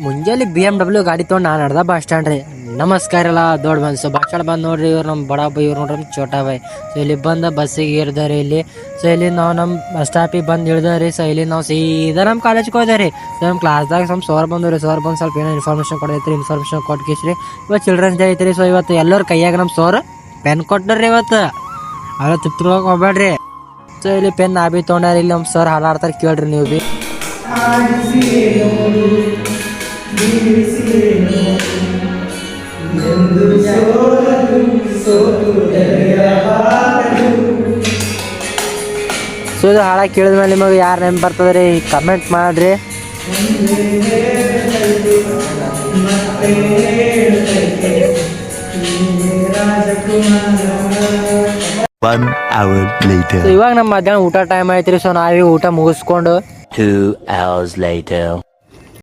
ಮುಂಜಾನೆ BMW ಗಾಡಿ ತೊಗೊಂಡು ನಾನು ನಡ್ದ ಬಸ್ ಸ್ಟ್ಯಾಂಡ್ ರೀ. ನಮಸ್ಕಾರ ಎಲ್ಲ ದೊಡ್ಡ ಮನ್ಸು ಬಸ್ ಸ್ಟ್ಯಾಂಡ್ ಬಂದು ನೋಡ್ರಿ, ಇವ್ರು ನಮ್ಮ ಬಡ ಬೈ, ಇವ್ರು ನೋಡ್ರಿ ಚೋಟಾ ಬೈ. ಸೊ ಇಲ್ಲಿ ಬಂದು ಬಸ್ಸಿಗೆ ಏರ್ದಾರೆ ಇಲ್ಲಿ. ಸೊ ಇಲ್ಲಿ ನಾವು ನಮ್ಮ ಬಸ್ ಸ್ಟಾಪಿಗೆ ಬಂದು ಇಳ್ದಾರಿ. ಸೊ ಇಲ್ಲಿ ನಾವು ಸೀದಾ ನಮ್ಮ ಕಾಲೇಜ್ಗೆ ಹೋದ್ರಿ. ಸೊ ನಮ್ಮ ಕ್ಲಾಸ್ದಾಗ ಸರ್ ಬಂದವ್ರಿ. ಸರ್ ಬಂದು ಸ್ವಲ್ಪ ಏನೋ ಇನ್ಫಾರ್ಮೇಷನ್ ಕೊಡೈತ್ರಿ. ಇನ್ಫಾರ್ಮೇಷನ್ ಕೊಟ್ಟು ಕಿಸ್ರಿ ಇವತ್ತು ಚಿಲ್ಡ್ರನ್ಸ್ ಡೇ ಐತ್ರಿ. ಸೊ ಇವತ್ತು ಎಲ್ಲರ ಕೈಯಾಗ ನಮ್ಮ ಸರ್ ಪೆನ್ ಕೊಟ್ಟರ್ರಿ ಇವತ್ತು. ಅವೆಲ್ಲ ತಿಳ್ಕೊಳಕ್ಕೆ ಹೋಗ್ಬೇಡ್ರಿ. ಸೊ ಇಲ್ಲಿ ಪೆನ್ ನಾ ಬಿ ತೊಗೊಂಡ್ರಿ. ಇಲ್ಲಿ ನಮ್ಮ ಸರ್ ಹಾಲಾಡ್ತಾರೆ, ಕೇಳ್ರಿ ನೀವು ಬಿ. ಸೊ ಇದು ಹಾಡ ಕೇಳಿದ್ಮೇಲೆ ನಿಮಗೆ ಯಾರು ನೆನಪು ಬರ್ತದ್ರಿ ಕಮೆಂಟ್ ಮಾಡ್ರಿ. ಇವಾಗ ನಮ್ಮ ಮಧ್ಯಾಹ್ನ ಊಟ ಟೈಮ್ ಐತ್ರಿ. ಸೊ ನಾವೀಗ ಊಟ ಮುಗಿಸ್ಕೊಂಡು 2 hours later